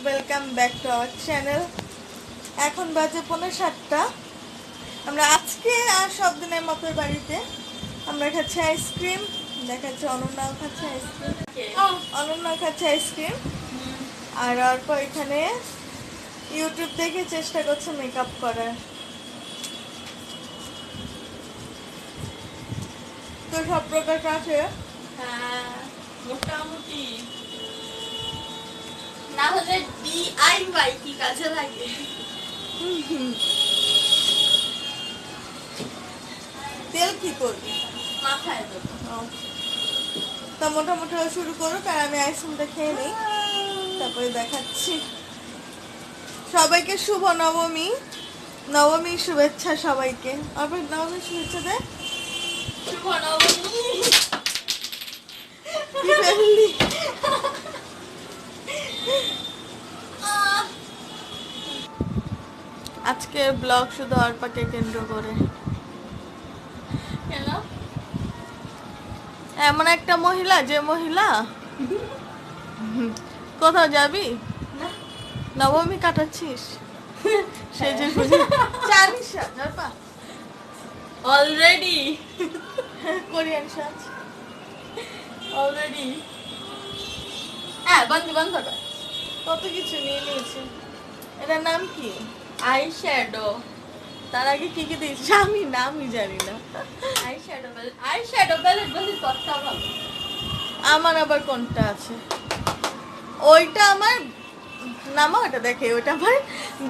Welcome back to our channel. এখন বাজে 7:45। আমরা আজকে আর সব দিনের মতো বাড়িতে আমরা খাচ্ছি আইসক্রিম। দেখাচ্ছি অনন্যাও খাচ্ছে আইসক্রিম, অনন্যাও খাচ্ছে আইসক্রিম। আর অল্প এখানে ইউটিউব দেখে চেষ্টা করছে মেকআপ করার। তো সব প্রকার কাছে মোটামুটি না হলে ডিআইওয়াই কি কাজে লাগে। তেল কি করবি? মাথায় দেবো। তা মোটামুটি শুরু করো, কারণ আমি আইসক্রিমটা খেয়ে নিই, তারপরে দেখাচ্ছি। সবাইকে শুভ নবমী, নবমীর শুভেচ্ছা সবাইকে। আবার নবমীর শুভেচ্ছা দেয়। শুভ নবমী। কি ফেললি? আজকে ব্লগ শুধু অর্পাকে কেন্দ্র করে। কেন? এমন একটা মহিলা, যে মহিলা কোথাও যাবি না। নবমী কাটাচ্ছিস, সে যে জানিস অর্পা অলরেডি কোরিয়ান সাজ অলরেডি হ্যাঁ বন্ধ বন্ধ কর। কত কিছু নিয়ে নিয়েছে। এটার নাম কি? Eye shadow. তার আগে কি কি দিয়েছিস? আমি নামই জানি না। আই শ্যাডো প্যালেট বলি কতটা ভালো। আমার আবার কোনটা আছে? ওইটা আমার নামা, ওটা দেখে ওইটা আমার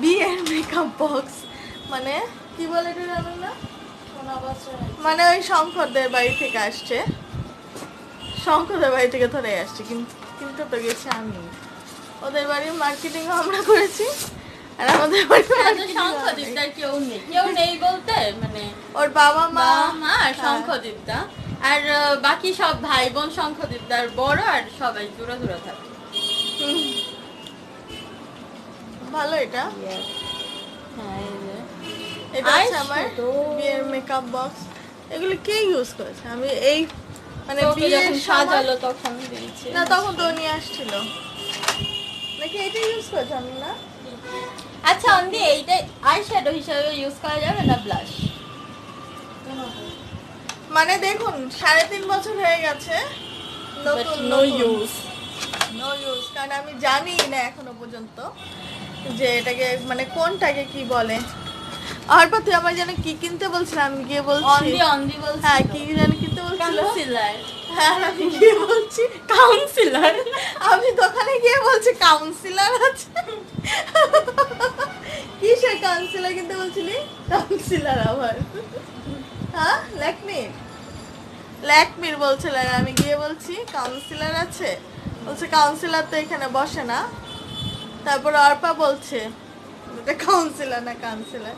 বিয়ের মেকআপ বক্স। মানে কি বলে এটা জানো না? মানে ওই শঙ্করদের বাড়ি থেকে আসছে, শঙ্করদের বাড়ি থেকে ধরে আসছে, কিন্তু তো গেছি আমি। ওদের বাড়ির মার্কেটিং আমরা করেছি, আর আমাদের বাড়ির শঙ্খদীপদার কেউ নেই বলতে মানে ওর বাবা মা আর শঙ্খদীপদা আর বাকি সব ভাই বোন শঙ্খদীপদার বড়, আর সবাই দূরে দূরে থাকে। ভালো এটা। হ্যাঁ এটা হচ্ছে আমার বিয়ের মেকআপ বক্স। এগুলো কে ইউজ করেছে? আমি এই মানে বিয়ের সাজালো তখন দিয়েছি না, তখন তো নিয়ে আসছিল নাকি এটা ইউজ করেছে আমি না। আচ্ছা অন্দি এইটা আই শ্যাডো হিসেবে ইউজ করা যাবে না ব্লাশ? মানে দেখুন 3.5 বছর হয়ে গেছে, নতুন নো ইউজ। নো ইউজ, কারণ আমি জানি না এখনো পর্যন্ত যে এটাকে মানে কোনটাকে কি বলে। আর তুই আমার যেন কি কিনতে বলছিল, আমি গিয়ে বলছি অন্দি বলছি। হ্যাঁ কি যেন কিনতে বলছিল। কাউন্সিলর। হ্যাঁ আমি গিয়ে বলছি কাউন্সিলর। আমি দোকানে গিয়ে বলছি কাউন্সিলর আছে। কিসের কাউন্সিলর কিনতে বলছিলি? কাউন্সিলর আবার হ্যাঁ ল্যাকমির বলছিল। আমি গিয়ে বলছি কাউন্সিলর আছে, বলছে কাউন্সিলর তো এখানে বসে না। তারপর অর্পা বলছে এটা কাউন্সিলর না কাউন্সিলর।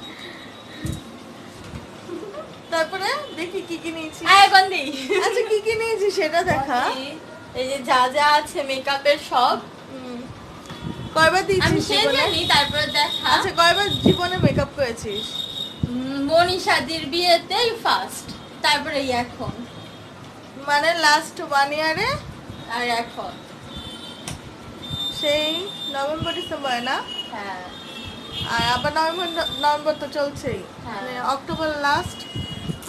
তারপরে দেখি কি কি নিয়েছি। আচ্ছা কি কি নিয়েছি সেটা দেখা। এই যে যা যা আছে মেকআপের সব কয়বার আমি দিয়েছিস সে জীবনে? জানি। তারপরে দেখা আচ্ছা কয়বার জীবনে মেকআপ করেছিস? মনীষাদির বিয়েতেই ফার্স্ট, তারপরে এখন মানে লাস্ট 1 ইয়ারে, আর এখন সেই নভেম্বর ডিসেম্বরে না? হ্যাঁ আর আবার নভেম্বর তো চলছেই, হ্যাঁ। মানে অক্টোবর লাস্ট,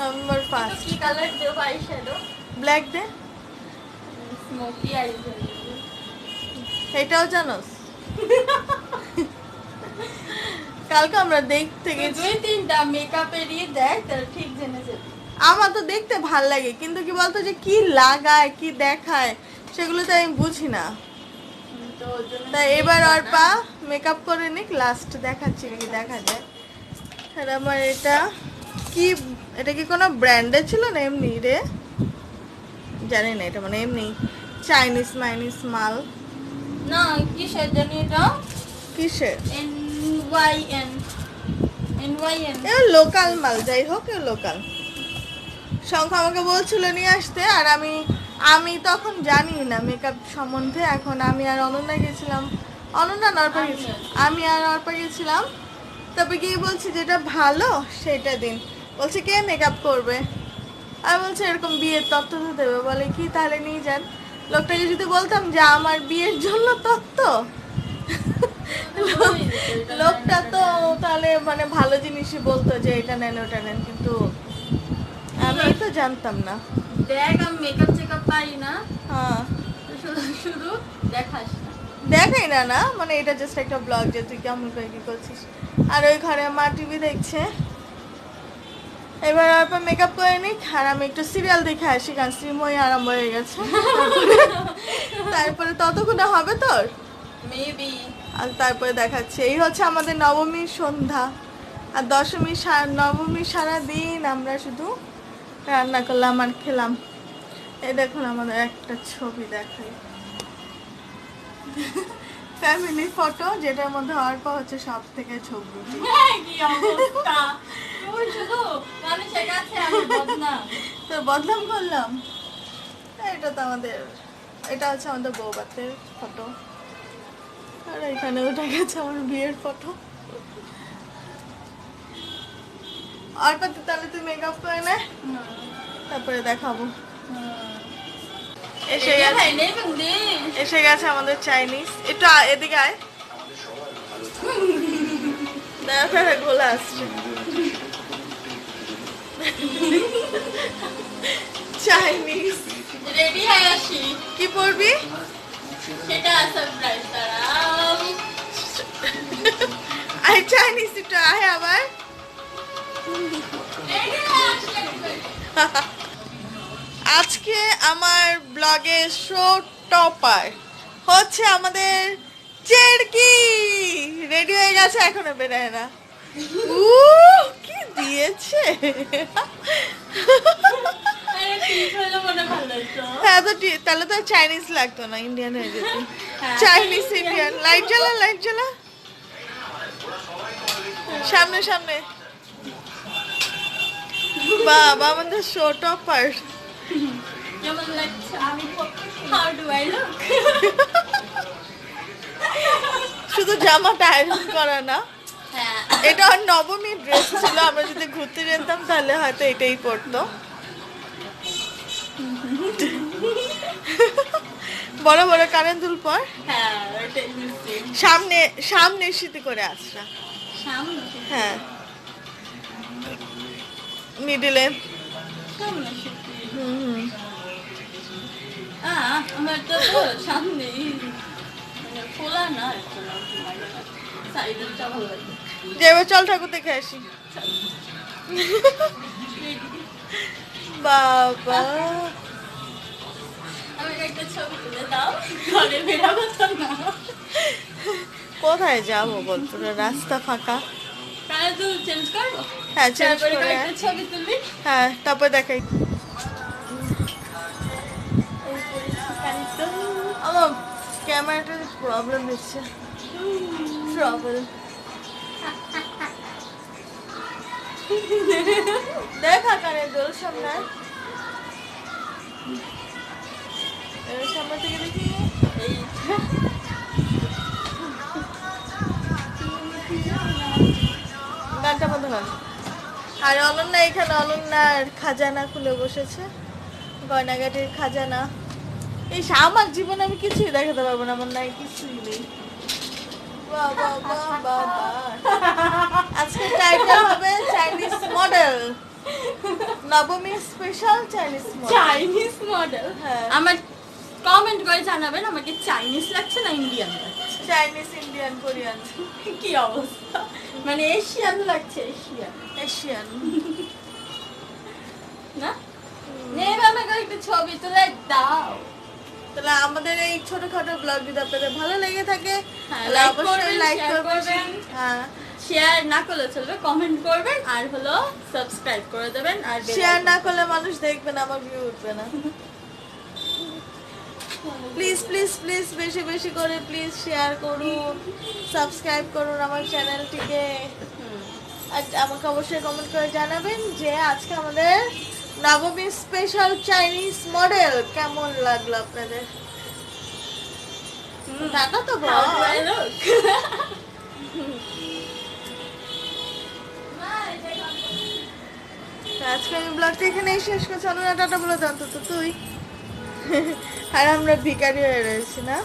নভেম্বর তো ফার্স্ট। কি কালার দেব আই শ্যাডো? ব্ল্যাক দে। স্মোকি আইজ। এটাও জানোস? কালকে আমরা দেখতে গেছি। 2-3টা মেকআপেরই দেখ তাহলে ঠিক জেনে যাবি। আমার তো দেখতে ভাল লাগে, কিন্তু কি বলতো যে কি লাগায় কি দেখায় সেগুলো তো আমি বুঝি না। তো ওর জন্য তাই এবার অর্পা মেকআপ করে নিক, লাস্ট দেখাচ্ছি কি দেখা যায়। আর আমার এটা কি, এটা কি কোনো ব্র্যান্ডে ছিল না এমনি রে? জানি না, এটা মানে এমনি চাইনিজ মাইনিজ মাল। না কিসের জানি এটা? কিসের? NYN এ লোকাল মাল, যাই হোক এ লোকাল। শঙ্খ আমাকে বলছিল নিয়ে আসতে, আর আমি তখন জানি না মেকআপ সম্বন্ধে। এখন আমি আর অনন্যা গেছিলাম, অনন্যা নরপা গেছিলাম, আমি আর অর্পা গেছিলাম। তবে গিয়ে বলছি যেটা ভালো সেটা দিন। বলছে কে মেকআপ করবে? আমি বলছি এরকম বিয়ের তত্ত্ব তো দেবে। বলে কি তাহলে নিয়ে যান। লোকটাকে যদি বলতাম যে আমার বিয়ের জন্য তত্ত্ব, হলে মানে ভালো জিনিসই বলতো যে এটা নেন ওটা নেন, কিন্তু আমি তো জানতাম না। দেখ আমি মেকআপ চেকআপ পারি না, হ্যাঁ শুধু শুধু দেখাস না। দেখাই না না, মানে এটা জাস্ট একটা ব্লগ যে তুই কেমন করে কি করছিস। আর ওই ঘরে মা টিভি দেখছে। এবার অল্প মেকআপ করে নিই আর আমি একটু সিরিয়াল দেখে আসি, কারণ শ্রীময়ী আরম্ভ হয়ে গেছে। তারপরে ততক্ষণে হবে তোর, মেবি। আর তারপরে দেখাচ্ছে। এই হচ্ছে আমাদের নবমীর সন্ধ্যা। আর দশমী নবমী সারা দিন আমরা শুধু রান্না করলাম আর খেলাম। এই দেখুন আমাদের একটা ছবি দেখাই, ফ্যামিলি ফটো, যেটার মধ্যে অল্প হচ্ছে সব থেকে ছবি। কি অবস্থা, তুই শুধু মানুষের কাছে আমি বদনাম। তো বদনাম করলাম। এটা তো আমাদের, এটা হচ্ছে আমাদের বৌবাতের ফটো। আর এখানে উঠে গেছে আমার বিয়ের ফটো। অল্প তাহলে তুই মেকআপ করে নে, তারপরে দেখাবো। এসে গেছে, এসে গেছে আমাদের চাইনিজ। একটু এদিকে আয়, দেখা গোলা আসছে। চাইনিজ রেডি হয়ে আসি, কি পরবি? সেটা সারপ্রাইজ দাঁড়াও। আয় চাইনিজ একটু আয় আবার। রেডি হয়ে আসলে আজকে আমার ব্লগে শো টপার হচ্ছে আমাদের চেরকি। রেডি হয়ে গেছে, এখনো বেরোয় না। কি দিয়েছে। আরে ঠিক হলো, মনে ভালো হতো। হ্যাঁ তো তাহলে তো চাইনিজ লাগতো না, ইন্ডিয়ান হয়ে যেত। হ্যাঁ, চাইনিজ ইন্ডিয়ান। লাইট জ্বালা, লাইট জ্বালা, সামনে সামনে। বাবা আমাদের শো টপার। কেমন লাগছে আমি? How do I look? শুধু জামাটা আয়রন করা না, হ্যাঁ, এটা ওর নবমী ড্রেস ছিল। আমরা যদি ঘুরতে যেতাম তাহলে হয়তো এটাই পরতো। বড় বড় কানের দুল পর, হ্যাঁ, ওটাই বুঝছি। সামনে সামনে স্মৃতি করে আসরা। সামনে, হ্যাঁ, মিডিলে। সামনে শিখি। হুম। আমার তো সামনেই, মানে খোলা না, সাইডেরটা ভালো লাগে। যাবে, চল ঠাকুর দেখে আসি। বাবা আমাকে একটা ছবি তুলে দাও, ঘরে বেরোবো তো না। কোথায় যাবো বল, পুরো রাস্তা ফাঁকা। কানে তো চেঞ্জ করবো, হ্যাঁ চেঞ্জ তারপরে করে একটা ছবি তুলবি। হ্যাঁ, তারপর দেখাই। আমার ক্যামেরাটা প্রবলেম দিচ্ছে, ট্রাবল। দেখা কানে দোল সামনে, সামনে থেকে দেখি। এই গানটা বন্ধ কর। আর অনন্যা এখানে, অনন্যার খাজানা খুলে বসেছে, গয়নাগাটির খাজানা। এই আমার জীবনে আমি কিছুই দেখাতে পারবো না, আমার নাই কিছুই নেই। বাবা বাবা, আজকে টাইটেল হবে চাইনিজ মডেল, নবমী special Chinese model. Chinese model. হ্যাঁ। আমার কমেন্ট করে জানাবেন আমাকে চাইনিজ লাগছে না ইন্ডিয়ান লাগছে। চাইনিজ, ইন্ডিয়ান, কোরিয়ান, কি অবস্থা, মানে এশিয়ান লাগছে, এশিয়ান। এশিয়ান না নেবে, আমাকে একটা ছবি তুলে দাও। তাহলে আমাদের এই ছোটখাটো ব্লগ যদি আপনাদের ভালো লেগে থাকে হ্যাঁ, তাহলে like অবশ্যই করবেন, লাইক share করবেন। করবেন। হ্যাঁ, শেয়ার না করলে চলবে, কমেন্ট করবেন আর হলো সাবস্ক্রাইব করে দেবেন। আর bell শেয়ার icon না করলে মানুষ দেখবে না, আমার ভিউ উঠবে না। প্লিজ প্লিজ প্লিজ বেশি বেশি করে প্লিজ শেয়ার করুন, সাবস্ক্রাইব করুন আমার চ্যানেলটিকে। হুম। আর আমাকে অবশ্যই কমেন্ট করে জানাবেন যে আজকে আমাদের নবমী স্পেশাল চাইনিজ মডেল কেমন লাগলো আপনাদের। টাটা তো How do I ball. look? আজকে আমি ব্লগটা এখানেই শেষ করছি। অনুরা টাটা বলে দাও তো তুই। আর আমরা ভিখারি হয়ে রয়েছি না।